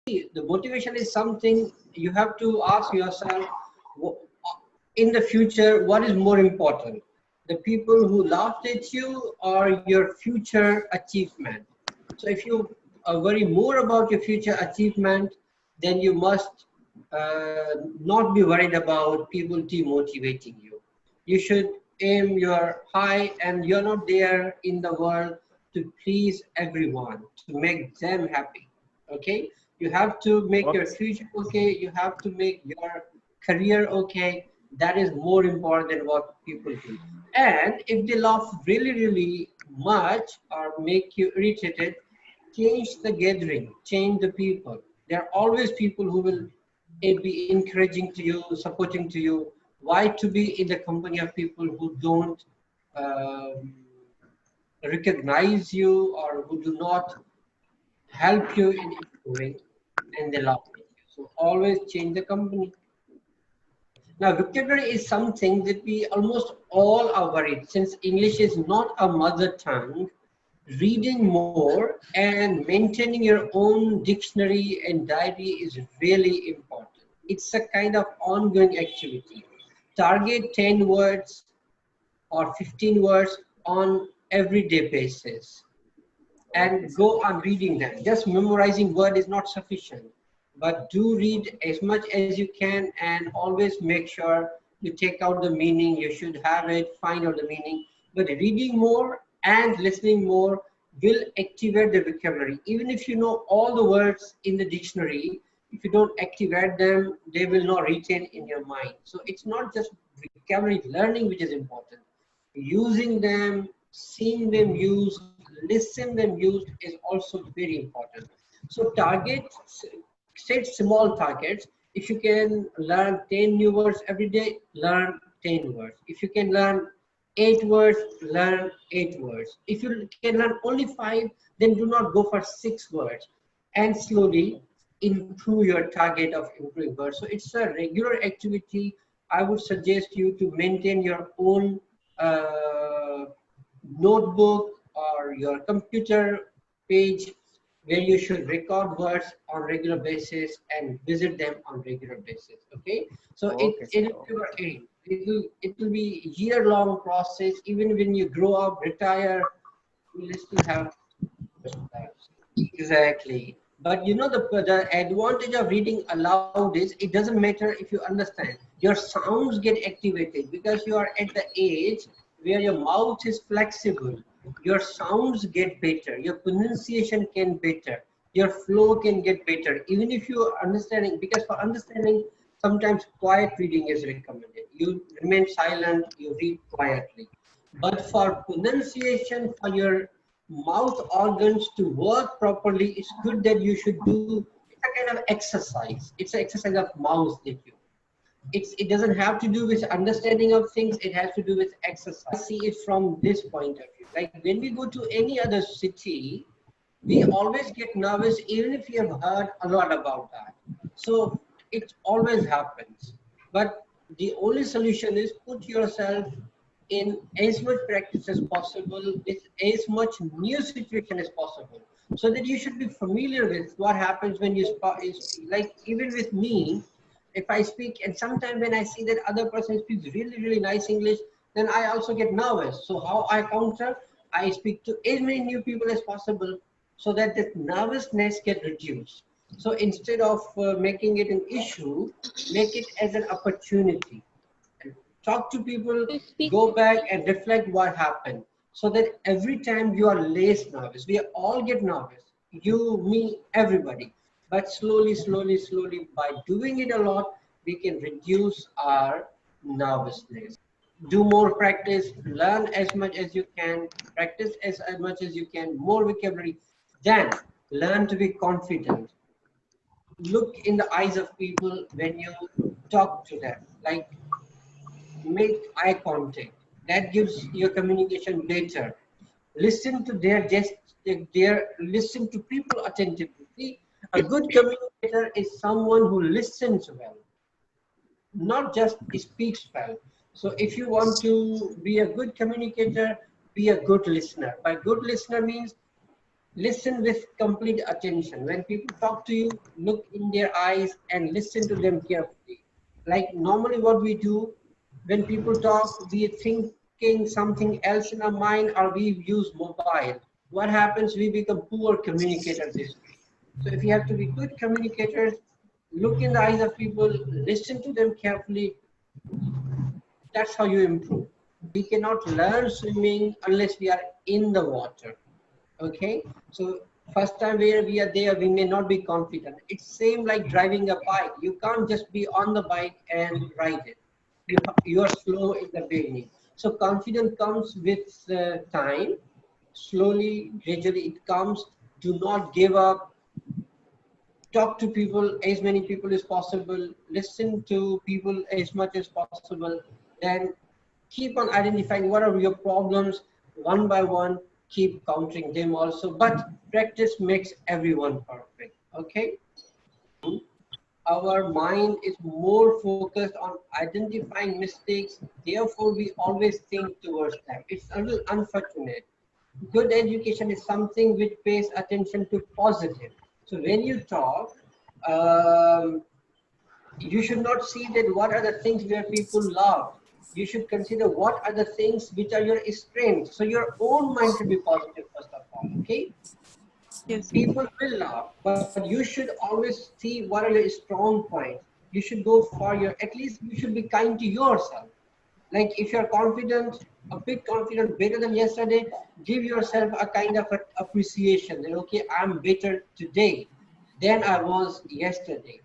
the motivation is something you have to ask yourself, in the future, what is more important? The people who laughed at you or your future achievement? So if you worry more about your future achievement, then you must not be worried about people demotivating you. You should aim your high, and you're not there in the world to please everyone, to make them happy. Okay? You have to make your future okay, you have to make your career okay. That is more important than what people do. And if they laugh really, really much or make you irritated, change the gathering, change the people. There are always people who will be encouraging to you, supporting to you. Why to be in the company of people who don't um, recognize you or who do not help you in improving, and they laugh at you? So always change the company. Now, vocabulary is something that we almost all are worried. Since English is not a mother tongue, reading more and maintaining your own dictionary and diary is really important. It's a kind of ongoing activity. Target 10 words or 15 words on everyday basis and go on reading them. Just memorizing word is not sufficient, but do read as much as you can, and always make sure you take out the meaning. You should have it, find out the meaning. But reading more and listening more will activate the vocabulary. Even if you know all the words in the dictionary, if you don't activate them, they will not retain in your mind. So it's not just vocabulary learning which is important. Using them, seeing them used, listen them used is also very important. So set small targets. If you can learn 10 new words every day, learn 10 words. If you can learn 8 words, learn 8 words. If you can learn only 5, then do not go for 6 words, and slowly improve your target of improving words. So it's a regular activity. I would suggest you to maintain your own notebook or your computer page where you should record words on regular basis and visit them on regular basis. Okay, so it'll be your aim. It will be year-long process. Even when you grow up, retire, you will still have exactly. But you know, the advantage of reading aloud is it doesn't matter if you understand. Your sounds get activated because you are at the age where your mouth is flexible. Your sounds get better. Your pronunciation can better. Your flow can get better. Even if you are understanding, because for understanding, sometimes quiet reading is recommended. You remain silent. You read quietly. But for pronunciation, for your mouth organs to work properly, it's good that you should do. It's a kind of exercise. It's an exercise of mouth that you. It doesn't have to do with understanding of things. It has to do with exercise. See it from this point of view. Like when we go to any other city, we always get nervous, even if we have heard a lot about that. So it always happens. But the only solution is put yourself in as much practice as possible, with as much new situation as possible, so that you should be familiar with what happens when you like even with me, if I speak, and sometimes when I see that other person speaks really, really nice English, then I also get nervous. So how I counter? I speak to as many new people as possible so that the nervousness get reduced. So instead of making it an issue, make it as an opportunity. Talk to people, go back and reflect what happened, so that every time you are less nervous. We all get nervous, you, me, everybody. But slowly, slowly, slowly, by doing it a lot, we can reduce our nervousness. Do more practice, learn as much as you can, practice as much as you can, more vocabulary. Then learn to be confident. Look in the eyes of people when you talk to them. Like, make eye contact. That gives your communication better. Listen to listen to people attentively. See, a good communicator is someone who listens well, not just speaks well. So if you want to be a good communicator, be a good listener. By good listener means Listen with complete attention. When people talk to you, look in their eyes and listen to them carefully. Like normally what we do when people talk, we are thinking something else in our mind or we use mobile. What happens? We become poor communicators this way. So if you have to be good communicators, look in the eyes of people, listen to them carefully. That's how you improve. We cannot learn swimming unless we are in the water. Okay, so first time where we are there, we may not be confident. It's same like driving a bike. You can't just be on the bike and ride it. You are slow in the beginning. So confidence comes with time. Slowly, gradually it comes. Do not give up. Talk to people, as many people as possible. Listen to people as much as possible. Then keep on identifying what are your problems one by one. Keep countering them also, but practice makes everyone perfect. Okay, our mind is more focused on identifying mistakes, therefore we always think towards them. It's a little unfortunate. Good education is something which pays attention to positive. So when you talk, um, you should not see that what are the things where people love. You should consider what are the things which are your strengths. So your own mind should be positive first of all. Okay, Yes. people will laugh, but you should always see what are your strong points. You should go for your, at least you should be kind to yourself. Like if you're confident, a bit confident, better than yesterday, give yourself a kind of appreciation that okay, I'm better today than I was yesterday.